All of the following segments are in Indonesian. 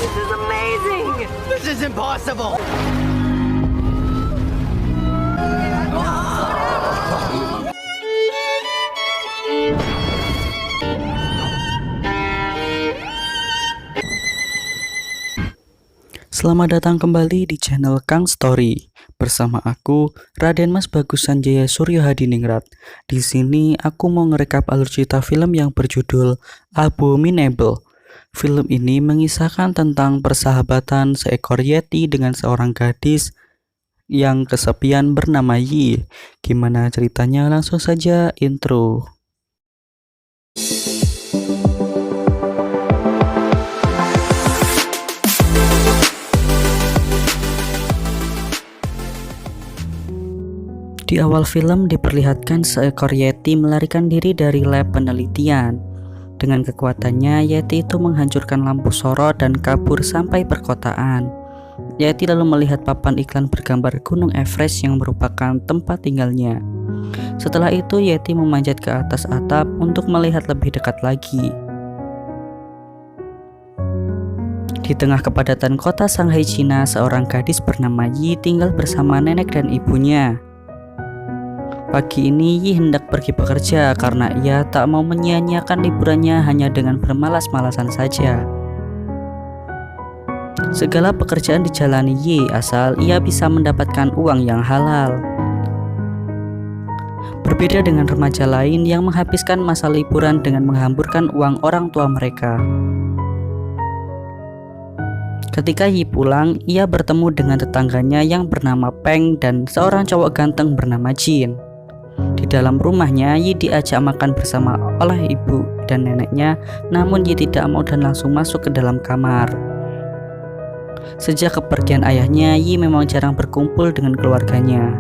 This is amazing! This is impossible! Selamat datang kembali di channel Kang Story. Bersama aku, Raden Mas Bagus Sanjaya Suryo Hadiningrat. Di sini aku mau ngerekap alur cerita film yang berjudul Abominable. Film ini mengisahkan tentang persahabatan seekor yeti dengan seorang gadis yang kesepian bernama Yi. Gimana ceritanya? Langsung saja intro. Di awal film diperlihatkan seekor yeti melarikan diri dari lab penelitian. Dengan kekuatannya, yeti itu menghancurkan lampu sorot dan kabur sampai perkotaan. Yeti lalu melihat papan iklan bergambar Gunung Everest yang merupakan tempat tinggalnya. Setelah itu, yeti memanjat ke atas atap untuk melihat lebih dekat lagi. Di tengah kepadatan kota Shanghai, Cina, seorang gadis bernama Yi tinggal bersama nenek dan ibunya. Pagi ini Yi hendak pergi bekerja karena ia tak mau menyia-nyiakan liburannya hanya dengan bermalas-malasan saja. Segala pekerjaan dijalani Yi asal ia bisa mendapatkan uang yang halal. Berbeda dengan remaja lain yang menghabiskan masa liburan dengan menghamburkan uang orang tua mereka. Ketika Yi pulang, ia bertemu dengan tetangganya yang bernama Peng dan seorang cowok ganteng bernama Jin. Di dalam rumahnya, Yi diajak makan bersama oleh ibu dan neneknya, namun Yi tidak mau dan langsung masuk ke dalam kamar. Sejak kepergian ayahnya, Yi memang jarang berkumpul dengan keluarganya.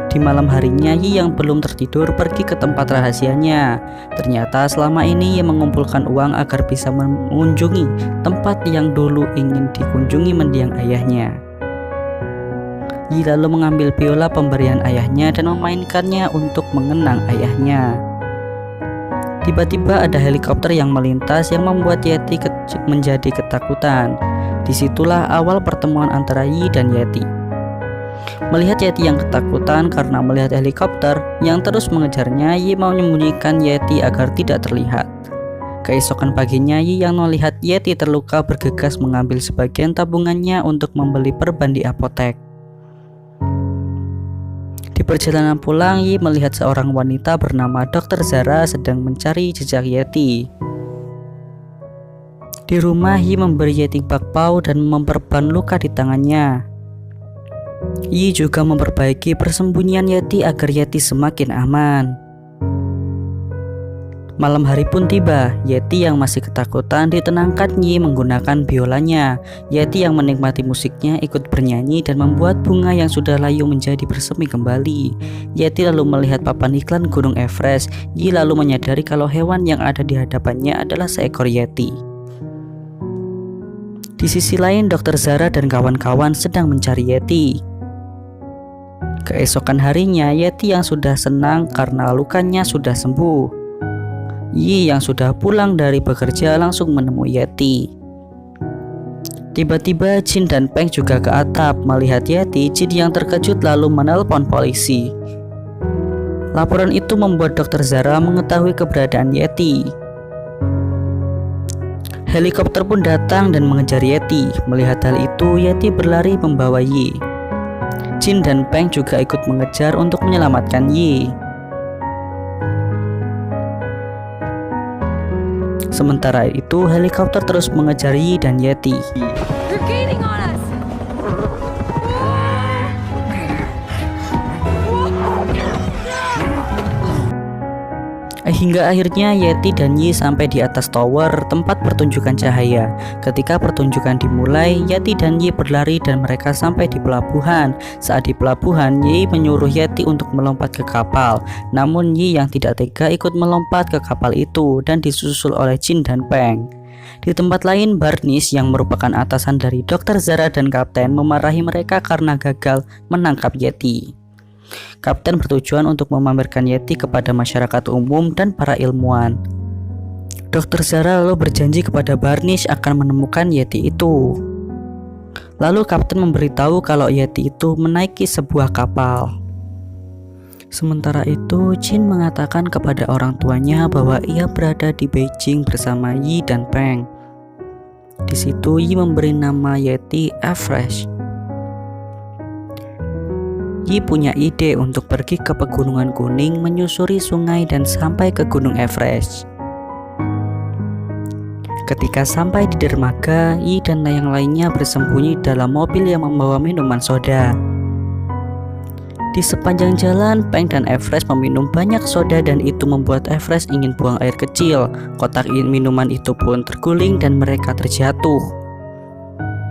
Di malam harinya, Yi yang belum tertidur pergi ke tempat rahasianya. Ternyata selama ini Yi mengumpulkan uang agar bisa mengunjungi tempat yang dulu ingin dikunjungi mendiang ayahnya. Yi lalu mengambil biola pemberian ayahnya dan memainkannya untuk mengenang ayahnya. Tiba-tiba ada helikopter yang melintas yang membuat Yeti menjadi ketakutan. Disitulah awal pertemuan antara Yi dan Yeti. Melihat Yeti yang ketakutan karena melihat helikopter yang terus mengejarnya, Yi mau menyembunyikan Yeti agar tidak terlihat. Keesokan paginya, Yi yang melihat Yeti terluka bergegas mengambil sebagian tabungannya untuk membeli perban di apotek. Di perjalanan pulang, Yi melihat seorang wanita bernama Dr. Zara sedang mencari jejak Yeti. Di rumah, Yi memberi Yeti bakpao dan memperban luka di tangannya. Yi juga memperbaiki persembunyian Yeti agar Yeti semakin aman. Malam hari pun tiba. Yeti yang masih ketakutan ditenangkan Yi menggunakan biolanya. Yeti yang menikmati musiknya ikut bernyanyi dan membuat bunga yang sudah layu menjadi bersemi kembali. Yeti lalu melihat papan iklan Gunung Everest. Yi lalu menyadari kalau hewan yang ada di hadapannya adalah seekor Yeti. Di sisi lain, Dr. Zara dan kawan-kawan sedang mencari Yeti. Keesokan harinya, Yeti yang sudah senang karena lukanya sudah sembuh. Yi yang sudah pulang dari bekerja langsung menemui Yeti. Tiba-tiba Jin dan Peng juga ke atap. Melihat Yeti, Jin yang terkejut lalu menelpon polisi. Laporan itu membuat Dr. Zara mengetahui keberadaan Yeti. Helikopter pun datang dan mengejar Yeti. Melihat hal itu, Yeti berlari membawa Yi. Jin dan Peng juga ikut mengejar untuk menyelamatkan Yi. Sementara itu, helikopter terus mengejar Yi dan Yeti. You're gaining on us! Hingga akhirnya Yeti dan Yi sampai di atas tower tempat pertunjukan cahaya. Ketika pertunjukan dimulai, Yeti dan Yi berlari dan mereka sampai di pelabuhan. Saat di pelabuhan, Yi menyuruh Yeti untuk melompat ke kapal. Namun Yi yang tidak tega ikut melompat ke kapal itu dan disusul oleh Jin dan Peng. Di tempat lain, Barnis yang merupakan atasan dari Dr. Zara dan Kapten memarahi mereka karena gagal menangkap Yeti. Kapten bertujuan untuk memamerkan Yeti kepada masyarakat umum dan para ilmuwan. Dokter Zara lalu berjanji kepada Barnish akan menemukan Yeti itu. Lalu Kapten memberitahu kalau Yeti itu menaiki sebuah kapal. Sementara itu, Jin mengatakan kepada orang tuanya bahwa ia berada di Beijing bersama Yi dan Peng. Di situ Yi memberi nama Yeti Everest. Yi punya ide untuk pergi ke Pegunungan Kuning, menyusuri sungai dan sampai ke Gunung Everest. Ketika sampai di dermaga, Yi dan yang lainnya bersembunyi dalam mobil yang membawa minuman soda. Di sepanjang jalan, Peng dan Everest meminum banyak soda dan itu membuat Everest ingin buang air kecil. Kotak minuman itu pun terguling dan mereka terjatuh.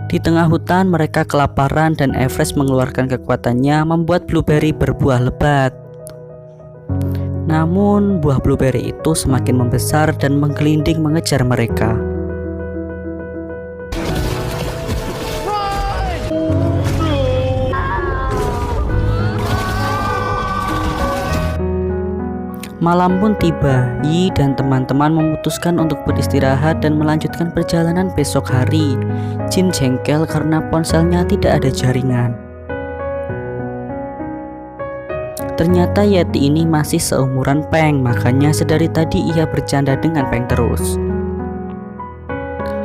Di tengah hutan mereka kelaparan dan Everest mengeluarkan kekuatannya membuat blueberry berbuah lebat. Namun buah blueberry itu semakin membesar dan menggelinding mengejar mereka. Malam pun tiba, Yi dan teman-teman memutuskan untuk beristirahat dan melanjutkan perjalanan besok hari. Jin jengkel karena ponselnya tidak ada jaringan. Ternyata Yeti ini masih seumuran Peng, makanya sedari tadi ia bercanda dengan Peng terus.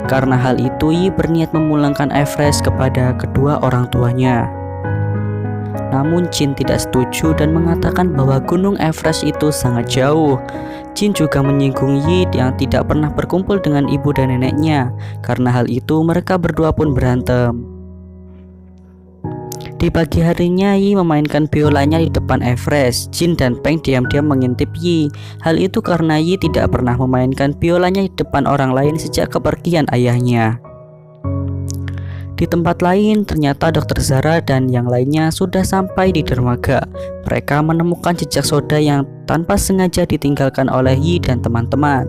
Karena hal itu, Yi berniat memulangkan Everest kepada kedua orang tuanya. Namun Jin tidak setuju dan mengatakan bahwa Gunung Everest itu sangat jauh. Jin juga menyinggung Yi yang tidak pernah berkumpul dengan ibu dan neneknya. Karena hal itu mereka berdua pun berantem. Di pagi harinya Yi memainkan biolanya di depan Everest. Jin dan Peng diam-diam mengintip Yi. Hal itu karena Yi tidak pernah memainkan biolanya di depan orang lain sejak kepergian ayahnya. Di tempat lain, ternyata Dokter Zara dan yang lainnya sudah sampai di dermaga. Mereka menemukan jejak soda yang tanpa sengaja ditinggalkan oleh Yi dan teman-teman.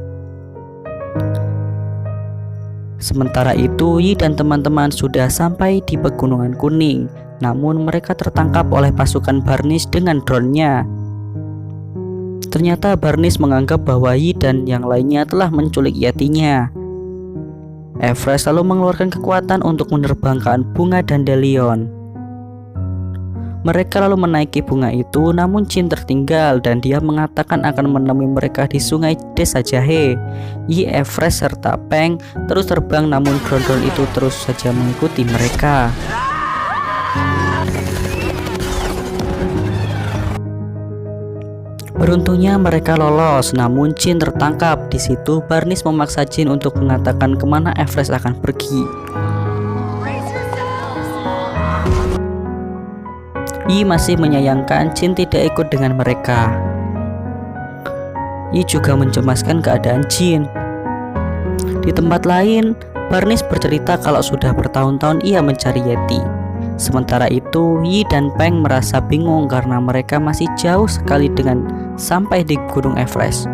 Sementara itu, Yi dan teman-teman sudah sampai di Pegunungan Kuning. Namun mereka tertangkap oleh pasukan Barnish dengan drone-nya. Ternyata Barnish menganggap bahwa Yi dan yang lainnya telah menculik Yetinya. Everest lalu mengeluarkan kekuatan untuk menerbangkan bunga dandelion. Mereka lalu menaiki bunga itu, namun Jin tertinggal dan dia mengatakan akan menemui mereka di sungai Desa Jahe. Yi, Everest serta Peng terus terbang, namun drone itu terus saja mengikuti mereka. Beruntungnya mereka lolos, namun Jin tertangkap. Di situ Barnish memaksa Jin untuk mengatakan kemana Everest akan pergi. Yi masih menyayangkan Jin tidak ikut dengan mereka. Yi juga mencemaskan keadaan Jin. Di tempat lain, Barnish bercerita kalau sudah bertahun-tahun ia mencari Yeti. Sementara itu, Yi dan Peng merasa bingung karena mereka masih jauh sekali dengan sampai di Gunung Everest.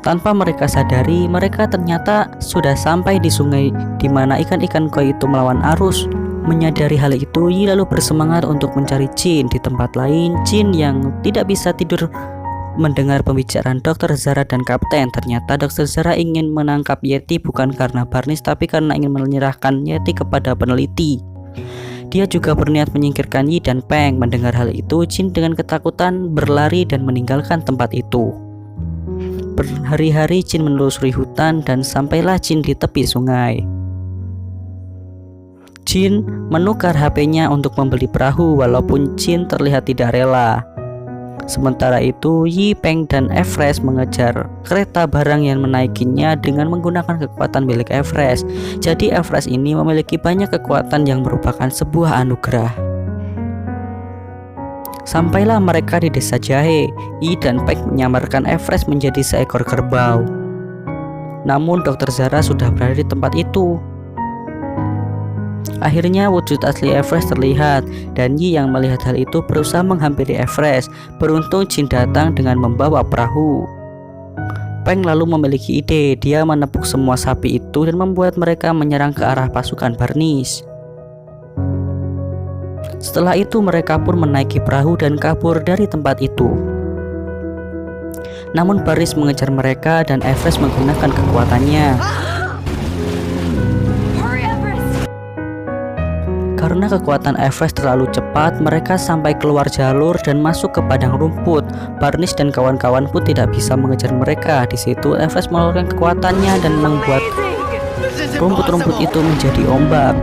Tanpa mereka sadari, mereka ternyata sudah sampai di sungai di mana ikan-ikan koi itu melawan arus. Menyadari hal itu, Yi lalu bersemangat untuk mencari Jin. Di tempat lain, Jin yang tidak bisa tidur mendengar pembicaraan Dokter Zara dan Kapten. Ternyata Dokter Zara ingin menangkap Yeti bukan karena Barnish, tapi karena ingin menyerahkan Yeti kepada peneliti. Dia juga berniat menyingkirkan Yi dan Peng. Mendengar hal itu, Jin dengan ketakutan berlari dan meninggalkan tempat itu. Berhari-hari Jin menelusuri hutan dan sampailah Jin di tepi sungai. Jin menukar HP-nya untuk membeli perahu walaupun Jin terlihat tidak rela. Sementara itu, Yi, Peng, dan Everest mengejar kereta barang yang menaikinya dengan menggunakan kekuatan milik Everest. Jadi Everest ini memiliki banyak kekuatan yang merupakan sebuah anugerah. Sampailah mereka di Desa Jahe. Yi dan Peng menyamarkan Everest menjadi seekor kerbau. Namun Dokter Zara sudah berada di tempat itu. Akhirnya wujud asli Everest terlihat dan Yi yang melihat hal itu berusaha menghampiri Everest. Beruntung Jin datang dengan membawa perahu. Peng lalu memiliki ide. Dia menepuk semua sapi itu dan membuat mereka menyerang ke arah pasukan Barnish. Setelah itu mereka pun menaiki perahu dan kabur dari tempat itu. Namun Barnis mengejar mereka dan Everest menggunakan kekuatannya. Hurry, Everest! Karena kekuatan Everest terlalu cepat, mereka sampai keluar jalur dan masuk ke padang rumput. Barnis dan kawan-kawan pun tidak bisa mengejar mereka. Di situ Everest mengeluarkan kekuatannya dan membuat Amazing! This is rumput-rumput impossible. itu menjadi ombak.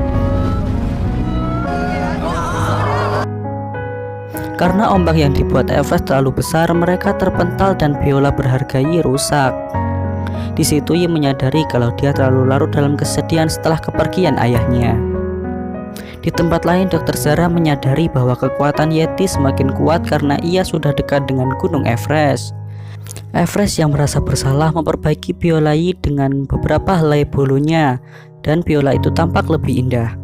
Karena ombak yang dibuat Everest terlalu besar, mereka terpental dan biola berharga Yi rusak. Di situ Yi menyadari kalau dia terlalu larut dalam kesedihan setelah kepergian ayahnya. Di tempat lain, Dr. Zara menyadari bahwa kekuatan Yeti semakin kuat karena ia sudah dekat dengan Gunung Everest. Everest yang merasa bersalah memperbaiki biola Yi dengan beberapa helai bulunya, dan biola itu tampak lebih indah.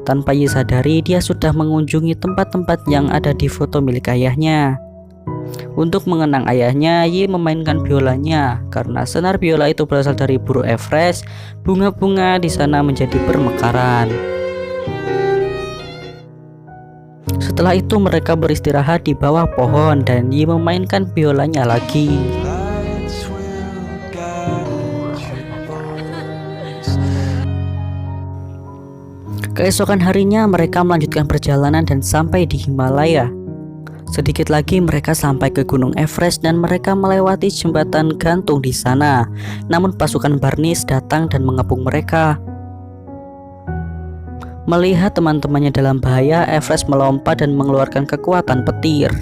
Tanpa Yi sadari, dia sudah mengunjungi tempat-tempat yang ada di foto milik ayahnya. Untuk mengenang ayahnya, Yi memainkan biolanya. Karena senar biola itu berasal dari burung Everest, bunga-bunga di sana menjadi bermekaran. Setelah itu mereka beristirahat di bawah pohon dan Yi memainkan biolanya lagi. Keesokan harinya mereka melanjutkan perjalanan dan sampai di Himalaya. Sedikit lagi mereka sampai ke Gunung Everest dan mereka melewati jembatan gantung di sana. Namun pasukan Barnis datang dan mengepung mereka. Melihat teman-temannya dalam bahaya, Everest melompat dan mengeluarkan kekuatan petir.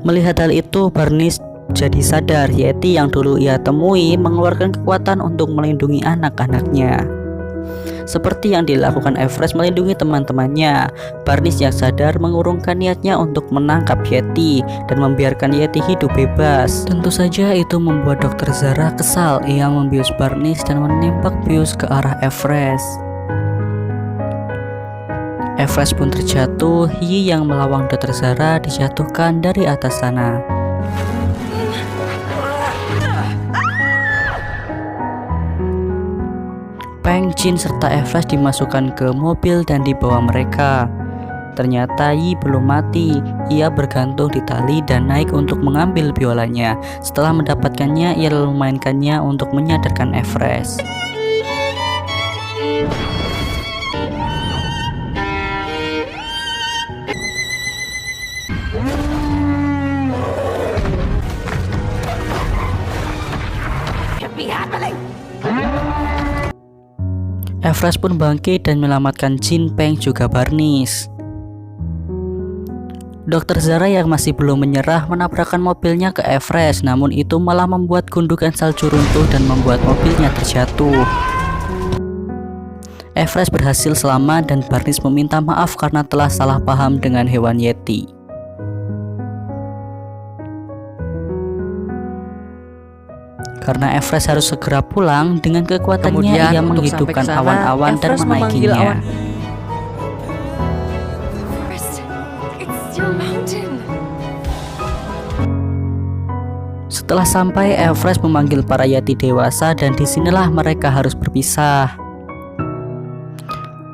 Melihat hal itu, Barnis jadi sadar Yeti yang dulu ia temui mengeluarkan kekuatan untuk melindungi anak-anaknya. Seperti yang dilakukan Everest melindungi teman-temannya, Barnis yang sadar mengurungkan niatnya untuk menangkap Yeti dan membiarkan Yeti hidup bebas. Tentu saja itu membuat Dr. Zara kesal. Ia membius Barnis dan menembak bius ke arah Everest. Everest pun terjatuh. Yi yang melawan Dr. Zara dijatuhkan dari atas sana. Peng, Jin, serta Everest dimasukkan ke mobil dan dibawa mereka. Ternyata Yi belum mati. Ia bergantung di tali dan naik untuk mengambil biolanya. Setelah mendapatkannya, ia lalu memainkannya untuk menyadarkan Everest. Can't be happening! Everest pun bangkit dan menyelamatkan Jin, Peng, juga Barnis. Dr. Zara yang masih belum menyerah menabrakkan mobilnya ke Everest, namun itu malah membuat gundukan salju runtuh dan membuat mobilnya terjatuh. Everest berhasil selamat dan Barnis meminta maaf karena telah salah paham dengan hewan Yeti. Karena Everest harus segera pulang, dengan kekuatannya Kemudian, ia untuk menghidupkan sampai ke sana, awan-awan dan Everest memanggil menaikinya. awan. Everest, it's your mountain! Setelah sampai, Everest memanggil para Yeti dewasa dan disinilah mereka harus berpisah.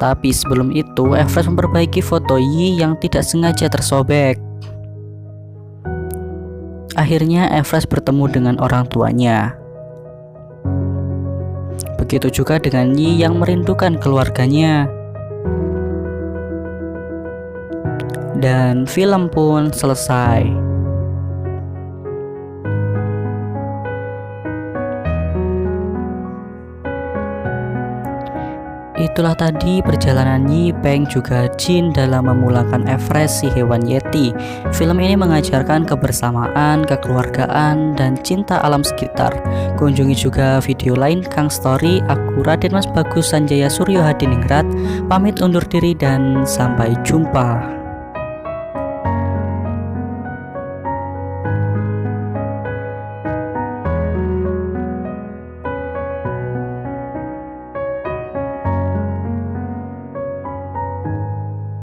Tapi sebelum itu, Everest memperbaiki foto Yi yang tidak sengaja tersobek. Akhirnya Everest bertemu dengan orang tuanya. Begitu juga dengan Yi yang merindukan keluarganya. Dan film pun selesai. Itulah tadi perjalanan Yi, Peng, juga Jin dalam memulangkan Everest si hewan Yeti. Film ini mengajarkan kebersamaan, kekeluargaan, dan cinta alam sekitar. Kunjungi juga video lain Kang Story. Aku Raden Mas Bagus Sanjaya Suryo Hadiningrat, pamit undur diri dan sampai jumpa.